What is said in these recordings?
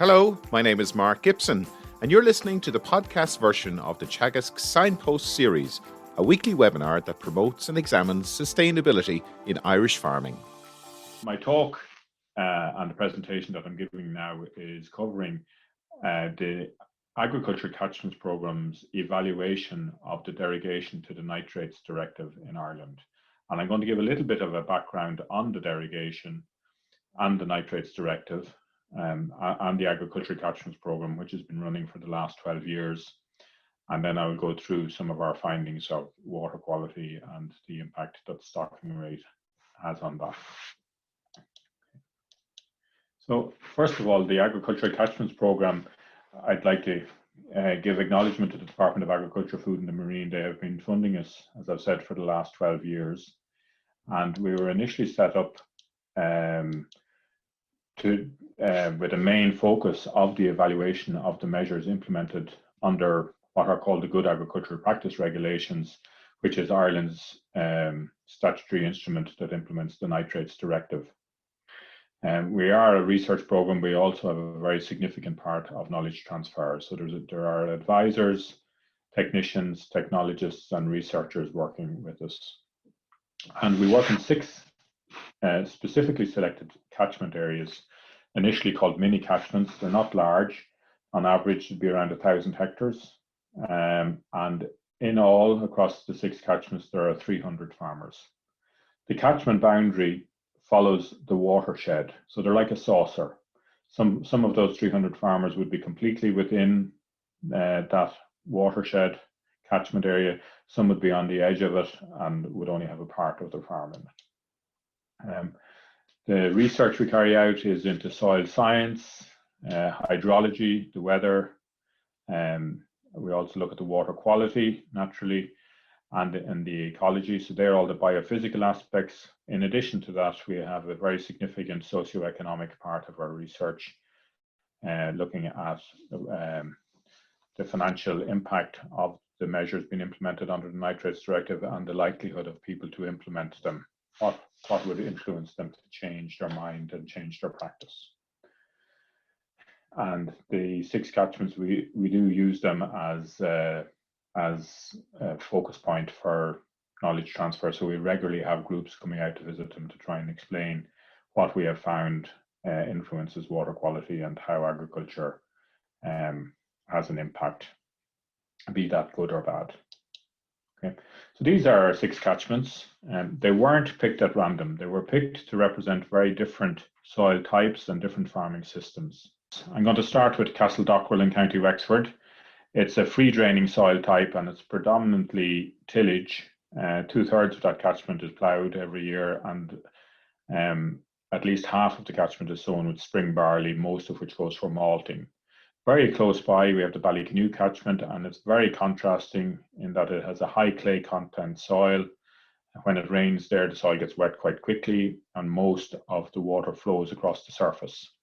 Hello, my name is Mark Gibson, and you're listening to the podcast version of the Teagasc Signpost Series, a weekly webinar that promotes and examines sustainability in Irish farming. My talk and the presentation that I'm giving now is covering the Agricultural Catchments Programme's evaluation of the derogation to the Nitrates Directive in Ireland. And I'm going to give a little bit of a background on the derogation and the Nitrates Directive and the Agricultural Catchments Programme, which has been running for the last 12 years. And then I will go through some of our findings of water quality and the impact that the stocking rate has on that. So first of all, the Agricultural Catchments Programme, I'd like to give acknowledgement to the Department of Agriculture, Food and the Marine. They have been funding us, as I've said, for the last 12 years. And we were initially set up with a main focus of the evaluation of the measures implemented under what are called the Good Agricultural Practice Regulations, which is Ireland's statutory instrument that implements the Nitrates Directive. We are a research program. We also have a very significant part of knowledge transfer. So there are advisors, technicians, technologists, and researchers working with us. And we work in 6 specifically selected catchment areas, initially called mini catchments. They're not large. On average, it'd be around 1,000 hectares. And in all, across the 6 catchments, there are 300 farmers. The catchment boundary follows the watershed, so they're like a saucer. Some of those 300 farmers would be completely within that watershed catchment area. Some would be on the edge of it and would only have a part of their farm in it. The research we carry out is into soil science, hydrology, the weather. We also look at the water quality, naturally, and the ecology. So they're all the biophysical aspects. In addition to that, we have a very significant socioeconomic part of our research, looking at the financial impact of the measures being implemented under the Nitrates Directive and the likelihood of people to implement them. What would influence them to change their mind and change their practice? And the 6 catchments, we do use them as a focus point for knowledge transfer. So we regularly have groups coming out to visit them to try and explain what we have found influences water quality and how agriculture has an impact, be that good or bad. Okay, so these are our 6 catchments, and they weren't picked at random. They were picked to represent very different soil types and different farming systems. I'm going to start with Castledockwell in County Wexford. It's a free draining soil type and it's predominantly tillage. 2/3 of that catchment is ploughed every year, and at least half of the catchment is sown with spring barley, most of which goes for malting. Very close by, we have the Ballycanoe catchment, and it's very contrasting in that it has a high clay content soil. When it rains there, the soil gets wet quite quickly, and most of the water flows across the surface.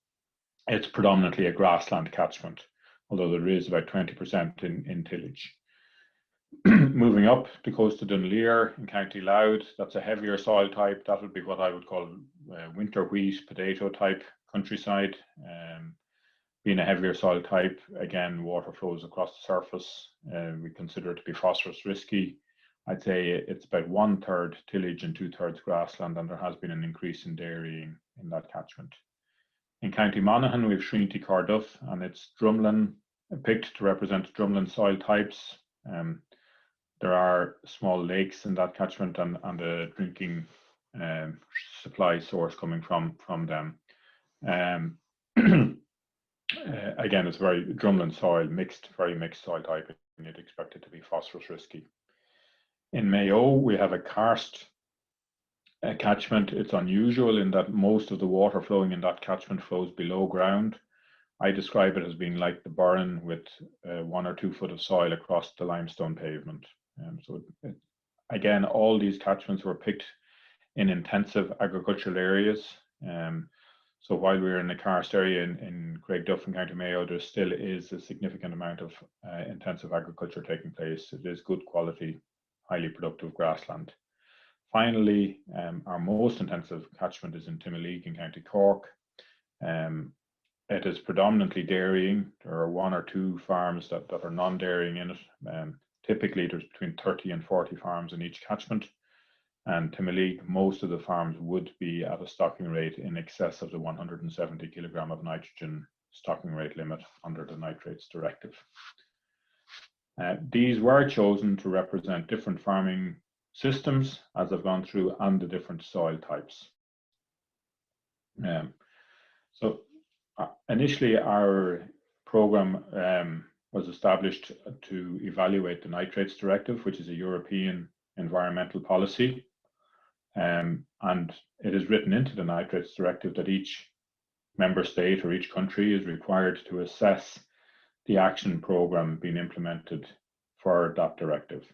It's predominantly a grassland catchment, although there is about 20% in tillage. Moving up the coast of Dunleer in County Louth, that's a heavier soil type. That would be what I would call winter wheat, potato type countryside. Being a heavier soil type, again, water flows across the surface. We consider it to be phosphorus risky. I'd say it's about 1/3 tillage and 2/3 grassland, and there has been an increase in dairying in that catchment. In County Monaghan, we have Shreenty Carduff, and it's drumlin, picked to represent drumlin soil types. There are small lakes in that catchment and a drinking supply source coming from them. Again, it's very drumlin soil, very mixed soil type, and you'd expect it to be phosphorus risky. In Mayo, we have a karst catchment. It's unusual in that most of the water flowing in that catchment flows below ground. I describe it as being like the burn with 1 or 2 foot of soil across the limestone pavement. Again, all these catchments were picked in intensive agricultural areas. So while we're in the karst area in Craigduff in County Mayo, there still is a significant amount of intensive agriculture taking place. It is good quality, highly productive grassland. Finally, our most intensive catchment is in Timoleague in County Cork. it is predominantly dairying. There are 1 or 2 farms that are non-dairying in it. Typically, there's between 30 and 40 farms in each catchment. And to Malik, most of the farms would be at a stocking rate in excess of the 170 kilogram of nitrogen stocking rate limit under the Nitrates Directive. These were chosen to represent different farming systems as I've gone through, and the different soil types. Initially, our program was established to evaluate the Nitrates Directive, which is a European environmental policy. And it is written into the Nitrates Directive that each member state or each country is required to assess the action program being implemented for that directive.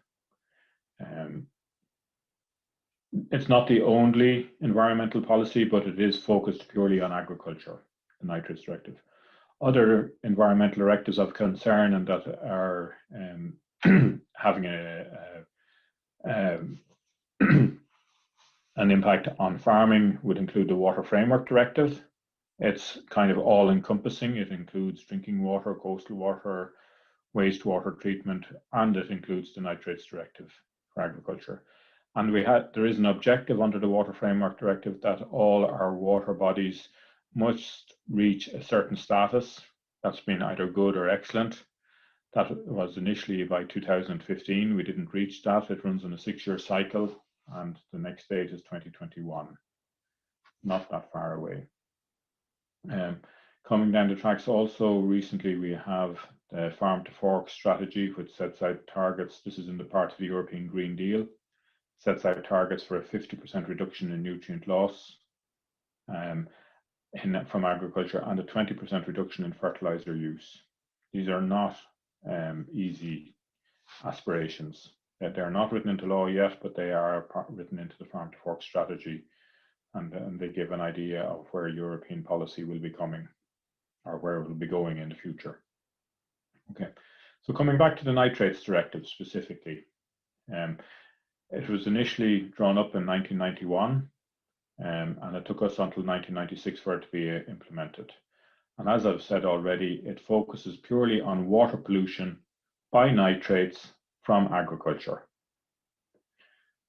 It's not the only environmental policy, but it is focused purely on agriculture, the Nitrates Directive. Other environmental directives of concern and that are having an impact on farming would include the Water Framework Directive. It's kind of all-encompassing. It includes drinking water, coastal water, wastewater treatment, and it includes the Nitrates Directive for agriculture. And there is an objective under the Water Framework Directive that all our water bodies must reach a certain status. That's been either good or excellent. That was initially by 2015. We didn't reach that. It runs on a 6-year cycle, and the next date is 2021. Not that far away. Coming down the tracks also, recently we have the Farm to Fork strategy, which sets out targets. This is in the part of the European Green Deal. Sets out targets for a 50% reduction in nutrient loss from agriculture and a 20% reduction in fertilizer use. These are not easy aspirations. They're not written into law yet, but they are written into the Farm to Fork strategy, and they give an idea of where European policy will be coming, or where it will be going in the future. Okay, so coming back to the Nitrates Directive specifically, it was initially drawn up in 1991, and it took us until 1996 for it to be implemented. And as I've said already, it focuses purely on water pollution by nitrates from agriculture.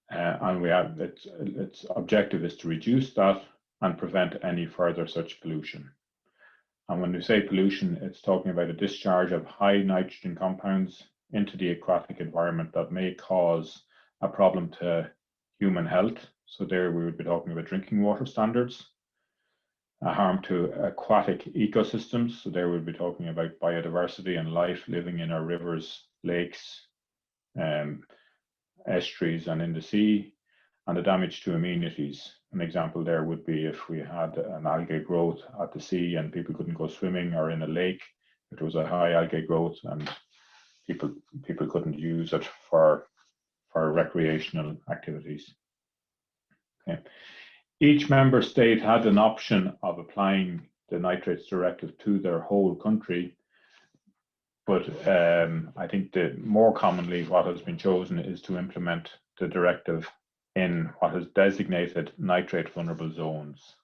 And its objective is to reduce that and prevent any further such pollution. And when we say pollution, it's talking about a discharge of high nitrogen compounds into the aquatic environment that may cause a problem to human health. So there we would be talking about drinking water standards, a harm to aquatic ecosystems. So there we'd be talking about biodiversity and life living in our rivers, lakes, estuaries and in the sea, and the damage to amenities. An example there would be if we had an algae growth at the sea and people couldn't go swimming, or in a lake, it was a high algae growth and people couldn't use it for recreational activities. Okay. Each member state had an option of applying the Nitrates Directive to their whole country, but I think that more commonly what has been chosen is to implement the directive in what is designated nitrate vulnerable zones.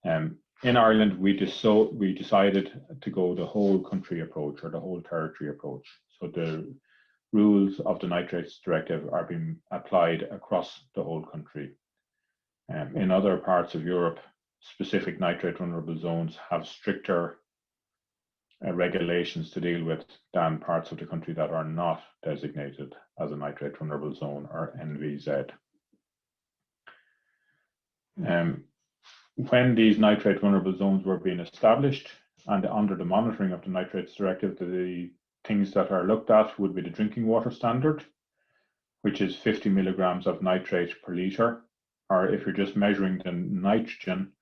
In Ireland, we decided to go the whole country approach, or the whole territory approach. So the rules of the Nitrates Directive are being applied across the whole country. In other parts of Europe, specific nitrate vulnerable zones have stricter regulations to deal with than parts of the country that are not designated as a nitrate vulnerable zone, or NVZ. When these nitrate vulnerable zones were being established and under the monitoring of the Nitrates Directive, the things that are looked at would be the drinking water standard, which is 50 milligrams of nitrate per litre, or if you're just measuring the nitrogen,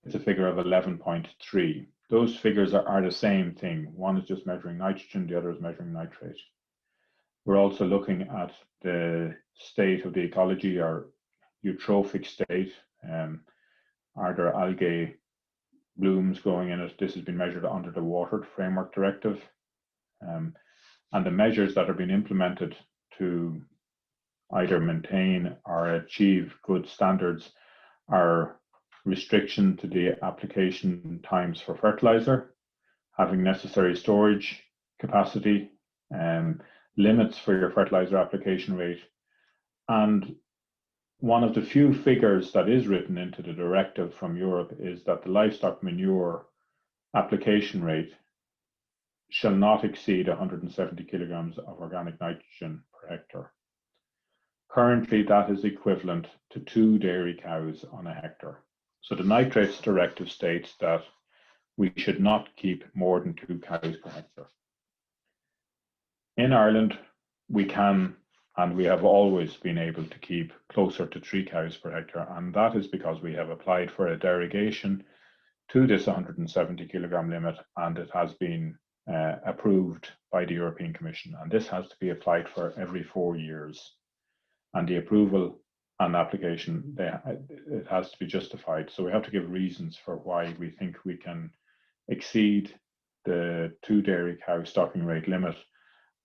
it's a figure of 11.3. Those figures are the same thing. One is just measuring nitrogen, the other is measuring nitrate. We're also looking at the state of the ecology, or eutrophic state. Are there algae blooms growing in it? This has been measured under the Water Framework Directive. And the measures that are being implemented to either maintain or achieve good standards are restriction to the application times for fertilizer, having necessary storage capacity, limits for your fertilizer application rate, and one of the few figures that is written into the directive from Europe is that the livestock manure application rate shall not exceed 170 kilograms of organic nitrogen per hectare. Currently, that is equivalent to 2 dairy cows on a hectare. So the Nitrates Directive states that we should not keep more than 2 cows per hectare. In Ireland, we can, and we have always been able to keep closer to 3 cows per hectare, and that is because we have applied for a derogation to this 170 kilogram limit, and it has been approved by the European Commission, and this has to be applied for every 4 years. And the approval and application, it has to be justified. So we have to give reasons for why we think we can exceed the 2 dairy cow stocking rate limit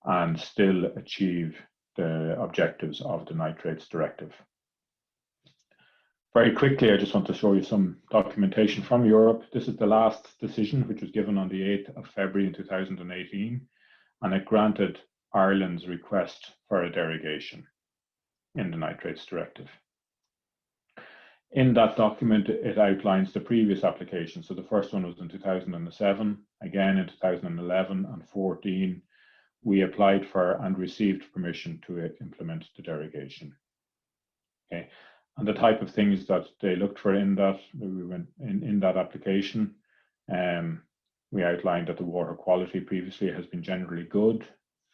and still achieve the objectives of the Nitrates Directive. Very quickly, I just want to show you some documentation from Europe. This is the last decision, which was given on the 8th of February in 2018, and it granted Ireland's request for a derogation in the Nitrates Directive. In that document, it outlines the previous application. So the first one was in 2007, again in 2011 and 14, we applied for and received permission to implement the derogation. Okay, and the type of things that they looked for in that, in that application, we outlined that the water quality previously has been generally good,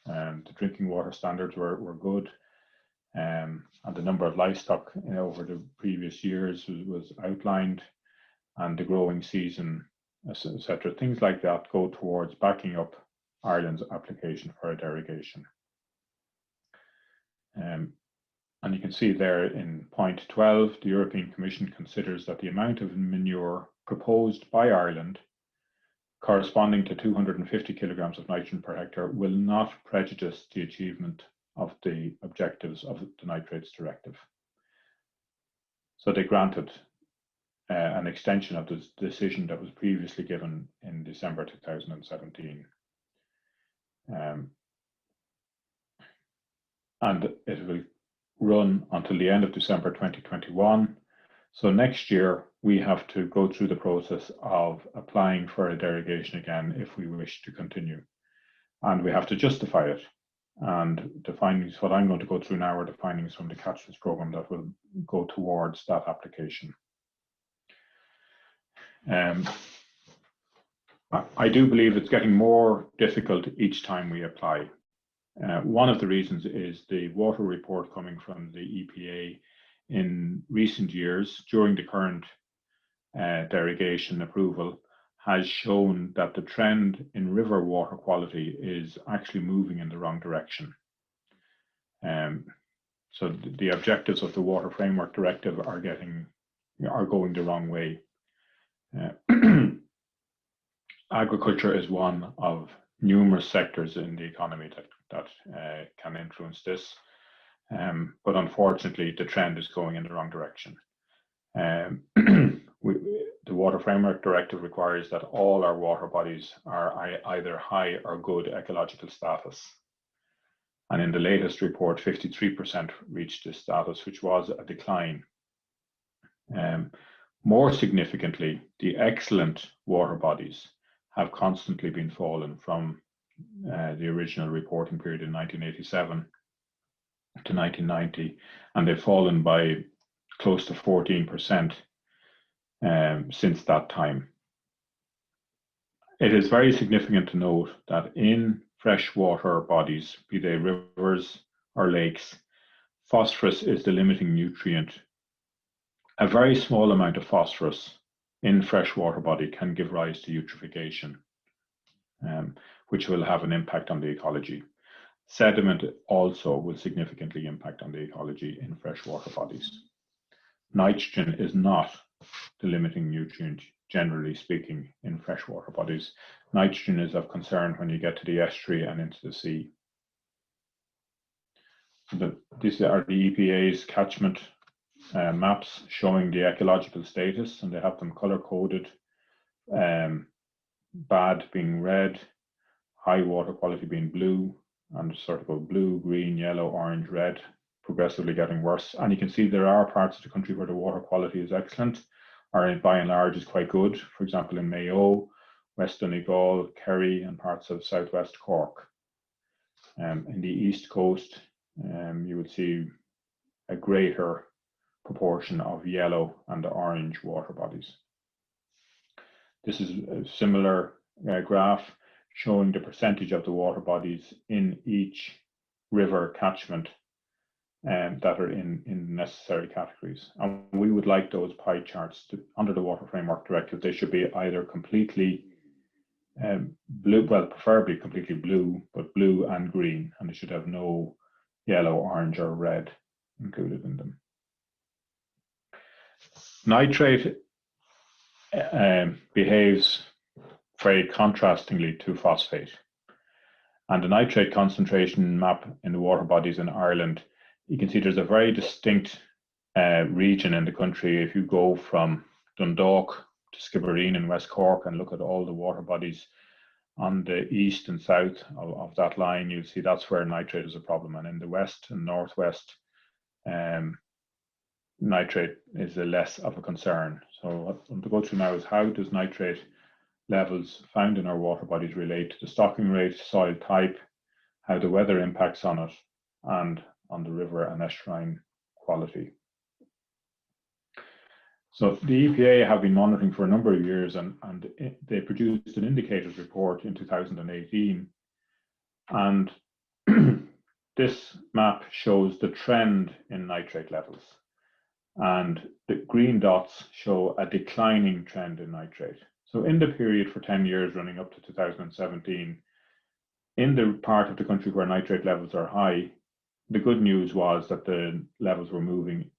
the drinking water standards were good, and the number of livestock over the previous years was outlined, and the growing season, etc. Things like that go towards backing up Ireland's application for a derogation. And you can see there in point 12, the European Commission considers that the amount of manure proposed by Ireland, corresponding to 250 kilograms of nitrogen per hectare, will not prejudice the achievement of the objectives of the Nitrates Directive. So they granted an extension of the decision that was previously given in December 2017. And it will run until the end of December 2021. So next year, we have to go through the process of applying for a derogation again if we wish to continue. And we have to justify it. And the findings, what I'm going to go through now, are the findings from the Catchments Programme that will go towards that application. I do believe it's getting more difficult each time we apply. One of the reasons is the water report coming from the EPA in recent years during the current derogation approval has shown that the trend in river water quality is actually moving in the wrong direction. So the objectives of the Water Framework Directive are going the wrong way. Agriculture is one of numerous sectors in the economy that can influence this, but unfortunately the trend is going in the wrong direction. The Water Framework Directive requires that all our water bodies are either high or good ecological status. And in the latest report, 53% reached this status, which was a decline. More significantly, the excellent water bodies have constantly been fallen from the original reporting period in 1987 to 1990, and they've fallen by close to 14% since that time. It is very significant to note that in freshwater bodies, be they rivers or lakes, phosphorus is the limiting nutrient. A very small amount of phosphorus in freshwater body can give rise to eutrophication, which will have an impact on the ecology. Sediment also will significantly impact on the ecology in freshwater bodies. Nitrogen is not the limiting nutrient, generally speaking, in freshwater bodies. Nitrogen is of concern when you get to the estuary and into the sea. These are the EPA's catchment maps showing the ecological status, and they have them color coded. Bad being red, high water quality being blue, and sort of a blue, green, yellow, orange, red, progressively getting worse. And you can see there are parts of the country where the water quality is excellent, or by and large is quite good. For example, in Mayo, West Donegal, Kerry, and parts of southwest Cork. In the east coast, you would see a greater proportion of yellow and orange water bodies. This is a similar graph showing the percentage of the water bodies in each river catchment that are in necessary categories. And we would like those pie charts under the Water Framework Directive. They should be either completely blue, well, preferably completely blue, but blue and green, and they should have no yellow, orange, or red included in them. Nitrate behaves very contrastingly to phosphate. And the nitrate concentration map in the water bodies in Ireland, you can see there's a very distinct region in the country. If you go from Dundalk to Skibbereen in West Cork and look at all the water bodies on the east and south of that line, you'll see that's where nitrate is a problem. And in the west and northwest, nitrate is less of a concern. So what I want to go through now is how does nitrate levels found in our water bodies relate to the stocking rate, soil type, how the weather impacts on it, and on the river and estuarine quality. So the EPA have been monitoring for a number of years, and they produced an indicators report in 2018. And this map shows the trend in nitrate levels. And the green dots show a declining trend in nitrate. So in the period for 10 years running up to 2017, in the part of the country where nitrate levels are high, the good news was that the levels were moving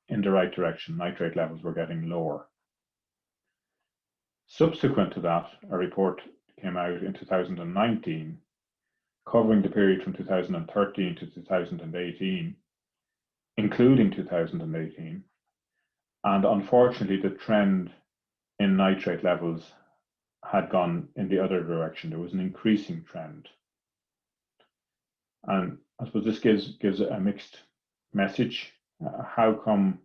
in the right direction. Nitrate levels were getting lower. Subsequent to that, a report came out in 2019 covering the period from 2013 to 2018, including 2018. And unfortunately, the trend in nitrate levels had gone in the other direction. There was an increasing trend. And I suppose this gives a mixed message. How come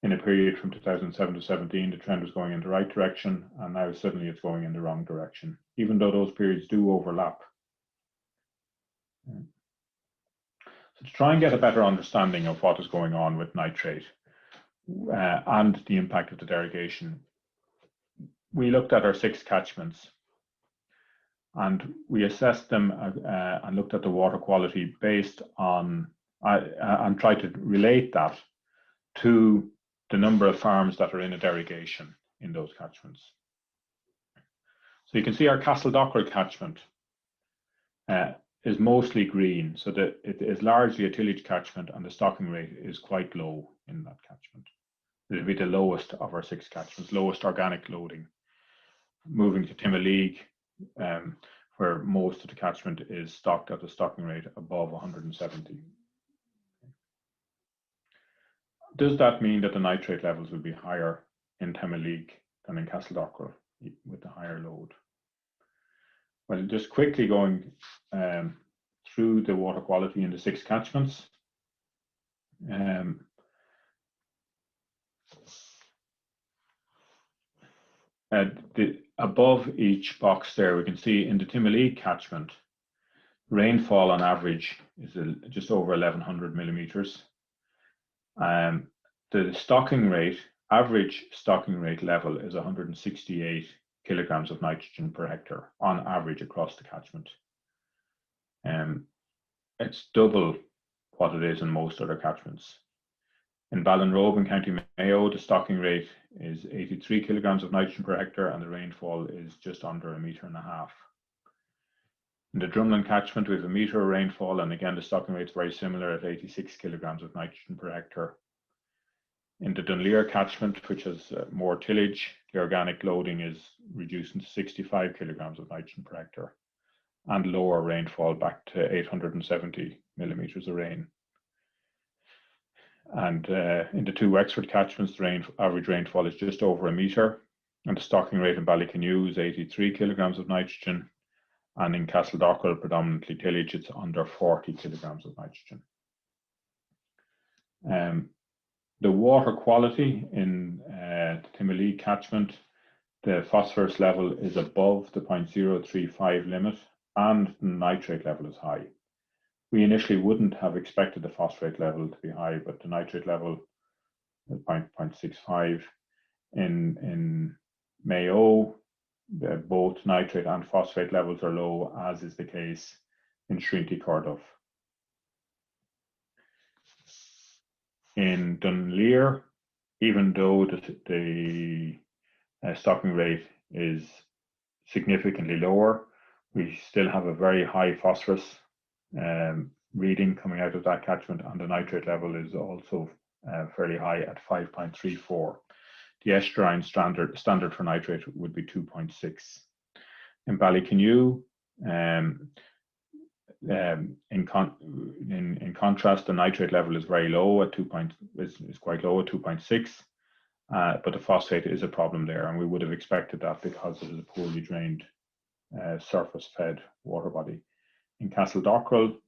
in a period from 2007 to 17, the trend was going in the right direction, and now suddenly it's going in the wrong direction, even though those periods do overlap? So to try and get a better understanding of what is going on with nitrate and the impact of the derogation, we looked at our 6 catchments and we assessed them and looked at the water quality based on and tried to relate that to the number of farms that are in a derogation in those catchments. So you can see our Castledockrell catchment is mostly green, so that it is largely a tillage catchment and the stocking rate is quite low in that catchment. It will be the lowest of our 6 catchments, lowest organic loading. Moving to Timoleague, where most of the catchment is stocked at a stocking rate above 170. Does that mean that the nitrate levels will be higher in Timoleague than in Castledockrell with the higher load? Well, just quickly going through the water quality in the 6 catchments. Above each box there, we can see in the Timoleague catchment, rainfall on average is just over 1100 millimeters. The stocking rate, average stocking rate level is 168 kilograms of nitrogen per hectare on average across the catchment. It's double what it is in most other catchments. In Ballinrobe in County Mayo, the stocking rate is 83 kilograms of nitrogen per hectare and the rainfall is just under 1.5 meters. In the Drumlin catchment, we have 1 meter of rainfall, and again, the stocking rate is very similar at 86 kilograms of nitrogen per hectare. In the Dunleer catchment, which has more tillage, the organic loading is reduced to 65 kilograms of nitrogen per hectare and lower rainfall back to 870 millimeters of rain. And in the two Wexford catchments, the average rainfall is just over 1 metre, and the stocking rate in Ballycanoe is 83 kilograms of nitrogen, and in Castledockrell, predominantly tillage, it's under 40 kilograms of nitrogen. The water quality in the Timoleague catchment, the phosphorus level is above the 0.035 limit, and the nitrate level is high. We initially wouldn't have expected the phosphate level to be high, but the nitrate level is 0.65. In Mayo, both nitrate and phosphate levels are low, as is the case in Srinty Corduff. In Dunleer, even though the stocking rate is significantly lower, we still have a very high phosphorus reading coming out of that catchment, and the nitrate level is also fairly high at 5.34. The estuarine standard for nitrate would be 2.6. In Ballycanoe, in contrast, the nitrate level is very low at is quite low at 2.6, but the phosphate is a problem there, and we would have expected that because it is a poorly drained surface-fed water body. In Castledockrell,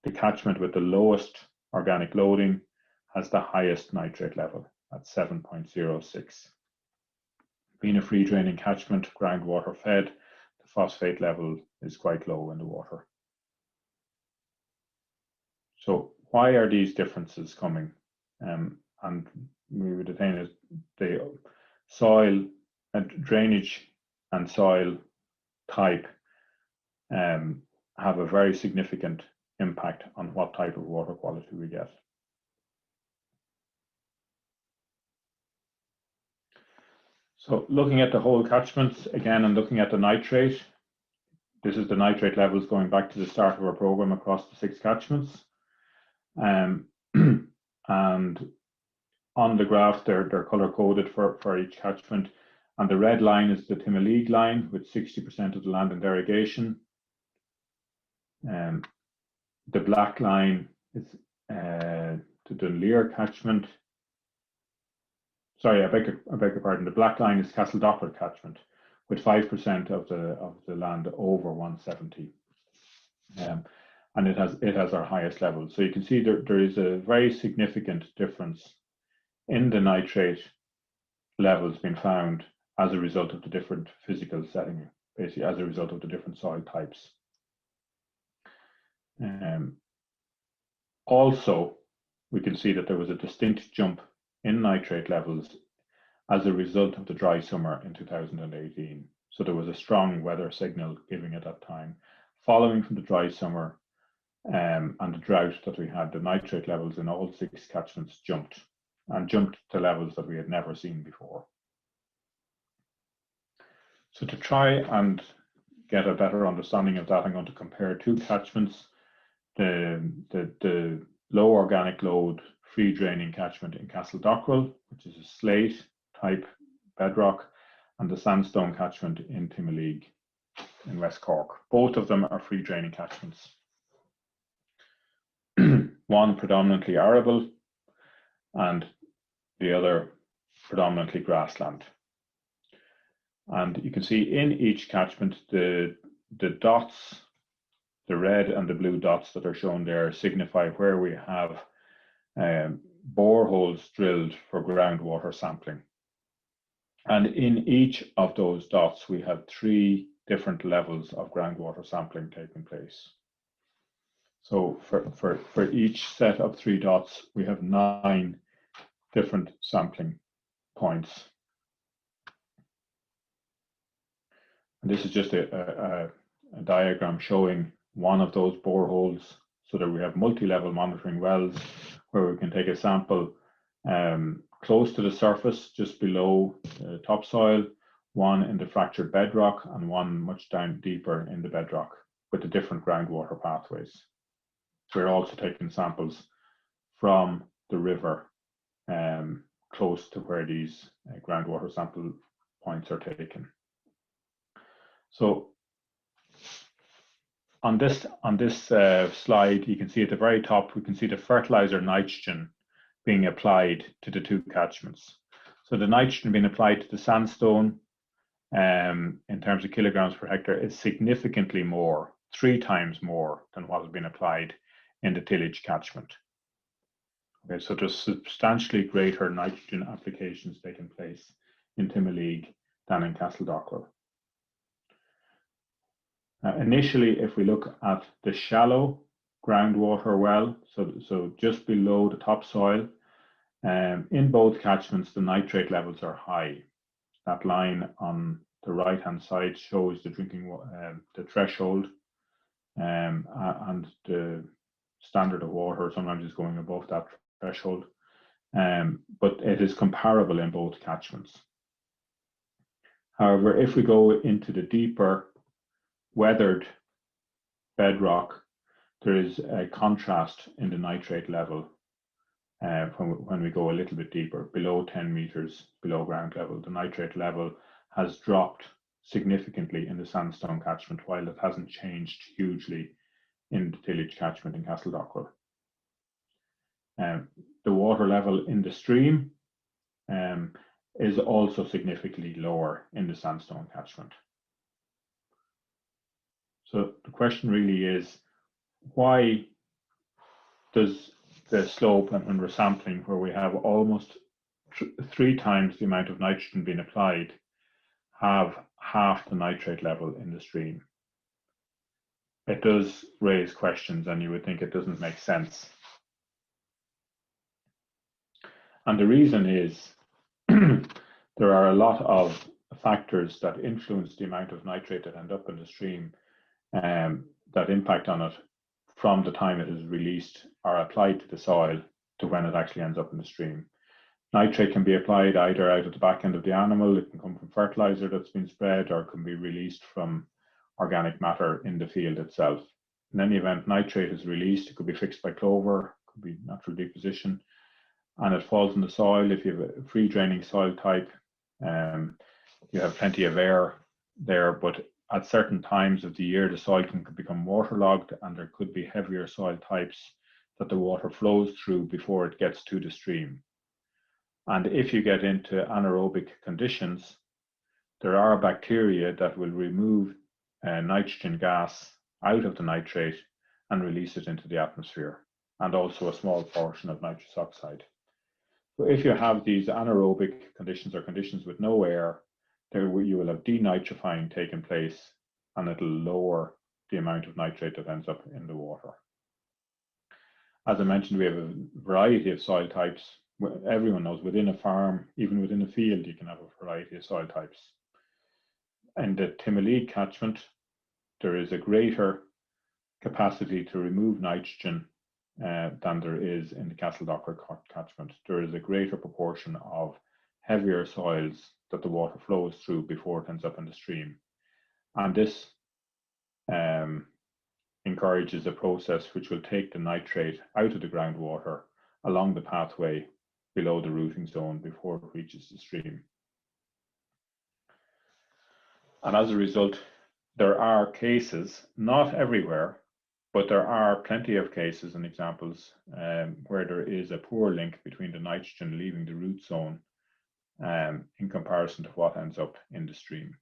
the catchment with the lowest organic loading has the highest nitrate level at 7.06. Being a free draining catchment, groundwater fed, the phosphate level is quite low in the water. So why are these differences coming? And we would attain is the soil and drainage and soil type have a very significant impact on what type of water quality we get. So looking at the whole catchments again and looking at the nitrate, this is the nitrate levels going back to the start of our program across the 6 catchments. And on the graph, they're color coded for each catchment. And the red line is the Timoleague line with 60% of the land in derogation. The black line is the Dunleer catchment. Sorry, I beg your pardon. The black line is Castledockrell catchment with 5% of the land over 170. And it has our highest level. So you can see there is a very significant difference in the nitrate levels being found as a result of the different physical setting, basically as a result of the different soil types. Also, we can see that there was a distinct jump in nitrate levels as a result of the dry summer in 2018. So there was a strong weather signal giving at that time. Following from the dry summer and the drought that we had, the nitrate levels in all 6 catchments jumped to levels that we had never seen before. So to try and get a better understanding of that, I'm going to compare 2 catchments, the low organic load free draining catchment in Castledockrell, which is a slate type bedrock, and the sandstone catchment in Timoleague in West Cork. Both of them are free draining catchments. One predominantly arable and the other predominantly grassland. And you can see in each catchment the dots, the red and the blue dots that are shown there signify where we have boreholes drilled for groundwater sampling. And in each of those dots, we have 3 different levels of groundwater sampling taking place. So for each set of 3 dots, we have 9 different sampling points. And this is just a diagram showing one of those boreholes, so that we have multi-level monitoring wells where we can take a sample close to the surface, just below topsoil, one in the fractured bedrock and one much down deeper in the bedrock with the different groundwater pathways. We're also taking samples from the river close to where these groundwater sample points are taken. So on this slide, you can see at the very top, we can see the fertilizer nitrogen being applied to the two catchments. So the nitrogen being applied to the sandstone in terms of kilograms per hectare is significantly more, 3 times more than what has been applied in the tillage catchment. Okay, so there's substantially greater nitrogen applications taking place in Timoleague than in Castledockrell. Initially, if we look at the shallow groundwater well, so just below the topsoil, in both catchments, the nitrate levels are high. That line on the right-hand side shows the drinking the threshold, and the standard of water sometimes is going above that threshold, but it is comparable in both catchments. However, if we go into the deeper weathered bedrock, there is a contrast in the nitrate level when we go a little bit deeper, below 10 meters below ground level. The nitrate level has dropped significantly in the sandstone catchment, while it hasn't changed hugely in the tillage catchment in Castledockrell. The water level in the stream is also significantly lower in the sandstone catchment. So the question really is, why does the slope and resampling, where we have almost 3 times the amount of nitrogen being applied, have half the nitrate level in the stream? It does raise questions, and you would think it doesn't make sense. And the reason is there are a lot of factors that influence the amount of nitrate that end up in the stream, that impact on it from the time it is released or applied to the soil to when it actually ends up in the stream. Nitrate can be applied either out of the back end of the animal, it can come from fertilizer that's been spread, or it can be released from organic matter in the field itself. In any event, nitrate is released. It could be fixed by clover, it could be natural deposition, and it falls in the soil. If you have a free draining soil type, you have plenty of air there, but at certain times of the year, the soil can become waterlogged, and there could be heavier soil types that the water flows through before it gets to the stream. And if you get into anaerobic conditions, there are bacteria that will remove nitrogen gas out of the nitrate and release it into the atmosphere, and also a small portion of nitrous oxide. So if you have these anaerobic conditions, or conditions with no air, you will have denitrifying taking place, and it'll lower the amount of nitrate that ends up in the water. As I mentioned, we have a variety of soil types. Everyone knows within a farm, even within a field, you can have a variety of soil types. In the Timoleague catchment, there is a greater capacity to remove nitrogen than there is in the Castledockrell catchment. There is a greater proportion of heavier soils that the water flows through before it ends up in the stream. And this encourages a process which will take the nitrate out of the groundwater along the pathway below the rooting zone before it reaches the stream. And as a result, there are cases, not everywhere, but there are plenty of cases and examples where there is a poor link between the nitrogen leaving the root zone in comparison to what ends up in the stream.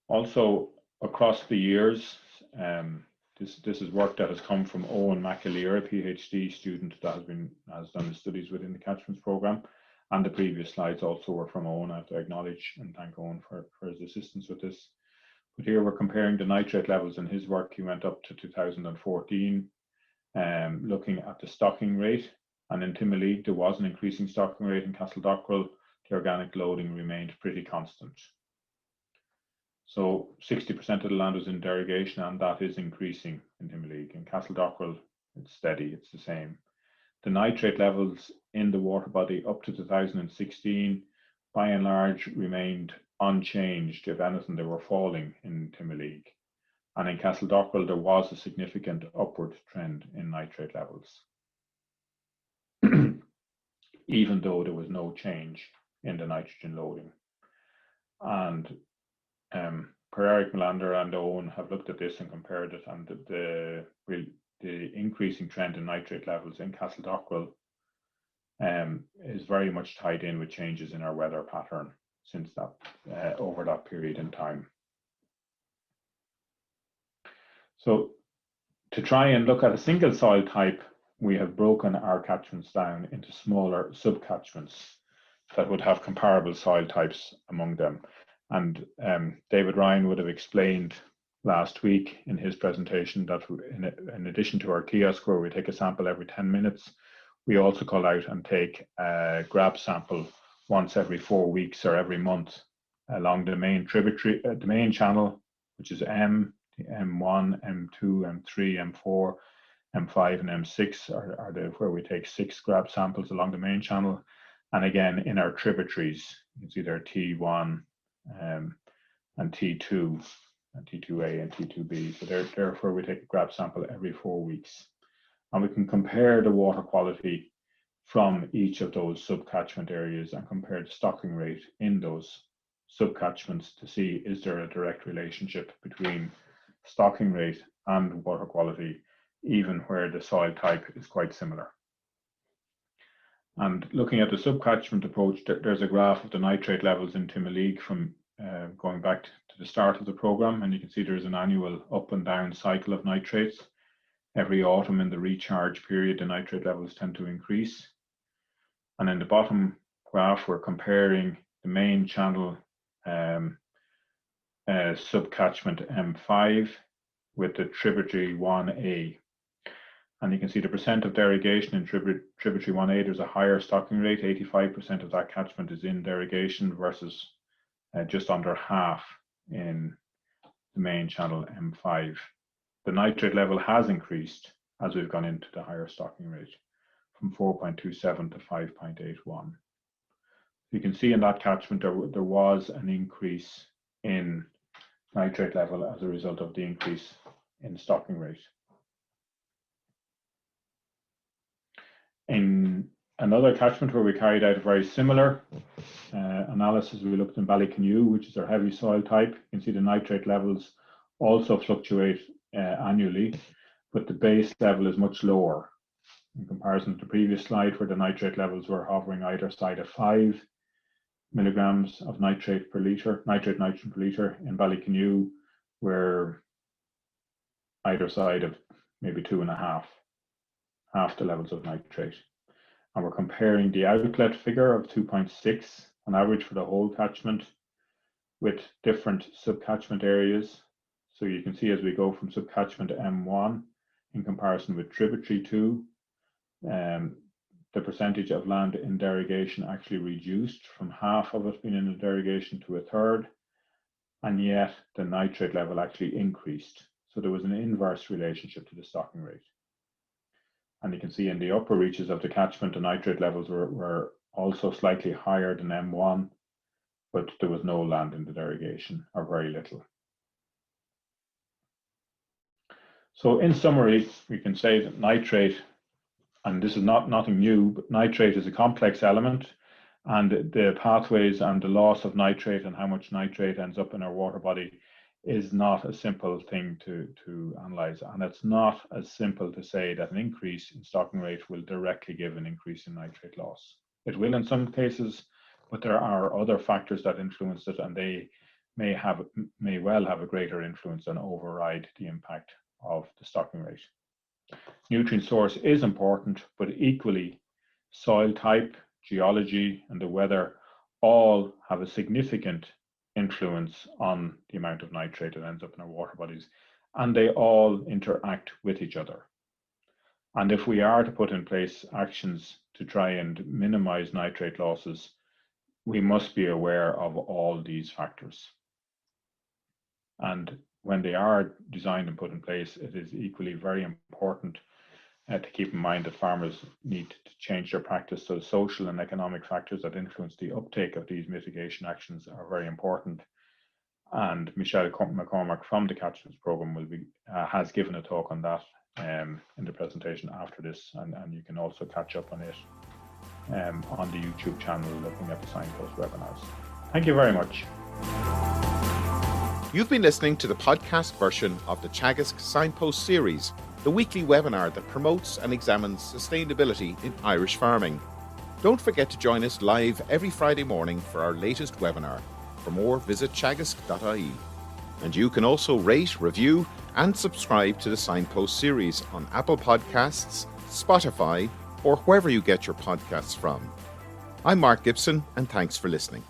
Also, across the years, this is work that has come from Owen McAleer, a PhD student that has done his studies within the Catchments Programme, and the previous slides also were from Owen. I have to acknowledge and thank Owen for his assistance with this. But here we're comparing the nitrate levels in his work. He went up to 2014, looking at the stocking rate. And in Timoleague, there was an increasing stocking rate. In Castledockrell, the organic loading remained pretty constant. So 60% of the land was in derogation, and that is increasing in Timoleague. In Castledockrell, it's steady, it's the same. The nitrate levels in the water body up to 2016, by and large, remained unchanged. If anything, they were falling in Timoleague. And in Castledockrell, there was a significant upward trend in nitrate levels, even though there was no change in the nitrogen loading. And Per Eric Melander and Owen have looked at this and compared it, and the increasing trend in nitrate levels in Castledockrell is very much tied in with changes in our weather pattern since that over that period in time. So to try and look at a single soil type, we have broken our catchments down into smaller sub-catchments that would have comparable soil types among them. And David Ryan would have explained last week in his presentation that in addition to our Teagasc, where we take a sample every 10 minutes, we also call out and take a grab sample once every 4 weeks or every month along the main tributary, the main channel, which is M1, M2, M3, M4, M5, and M6 are where we take 6 grab samples along the main channel. And again, in our tributaries, it's either T1 and T2, and T2A and T2B. So they're where we take a grab sample every 4 weeks. And we can compare the water quality from each of those sub-catchment areas and compare the stocking rate in those sub-catchments to see, is there a direct relationship between stocking rate and water quality, even where the soil type is quite similar. And looking at the sub-catchment approach, there's a graph of the nitrate levels in Timoleague from going back to the start of the programme, and you can see there's an annual up and down cycle of nitrates. Every autumn in the recharge period, the nitrate levels tend to increase. And in the bottom graph, we're comparing the main channel sub-catchment M5 with the tributary 1A. And you can see the percent of derogation in tributary 1A, there's a higher stocking rate. 85% of that catchment is in derogation versus just under half in the main channel M5. The nitrate level has increased as we've gone into the higher stocking rate from 4.27 to 5.81. You can see in that catchment there was an increase in nitrate level as a result of the increase in stocking rate. In another catchment where we carried out a very similar analysis, we looked in Ballycanoe, which is our heavy soil type. You can see the nitrate levels also fluctuate annually, but the base level is much lower in comparison to the previous slide, where the nitrate levels were hovering either side of 5 milligrams of nitrate nitrogen per litre. In Ballycanoe, we're either side of maybe 2.5, half the levels of nitrate. And we're comparing the outlet figure of 2.6 on average for the whole catchment with different sub-catchment areas. So you can see as we go from sub-catchment M1 in comparison with tributary 2, the percentage of land in derogation actually reduced from half of it being in a derogation to a third, and yet the nitrate level actually increased. So there was an inverse relationship to the stocking rate. And you can see in the upper reaches of the catchment, the nitrate levels were also slightly higher than M1, but there was no land in the derogation, or very little. So in summary, we can say that nitrate, and this is nothing new, but nitrate is a complex element, and the pathways and the loss of nitrate and how much nitrate ends up in our water body is not a simple thing to analyze. And it's not as simple to say that an increase in stocking rate will directly give an increase in nitrate loss. It will in some cases, but there are other factors that influence it, and they may well have a greater influence and override the impact of the stocking rate. Nutrient source is important, but equally soil type, geology, and the weather all have a significant influence on the amount of nitrate that ends up in our water bodies, and they all interact with each other. And if we are to put in place actions to try and minimize nitrate losses, we must be aware of all these factors. And when they are designed and put in place, it is equally very important to keep in mind that farmers need to change their practice. So the social and economic factors that influence the uptake of these mitigation actions are very important. And Michelle McCormack from the Catchments Programme has given a talk on that in the presentation after this, and you can also catch up on it on the YouTube channel looking at the Signpost webinars. Thank you very much. You've been listening to the podcast version of the Teagasc Signpost Series, the weekly webinar that promotes and examines sustainability in Irish farming. Don't forget to join us live every Friday morning for our latest webinar. For more, visit teagasc.ie. And you can also rate, review, and subscribe to the Signpost Series on Apple Podcasts, Spotify, or wherever you get your podcasts from. I'm Mark Gibson, and thanks for listening.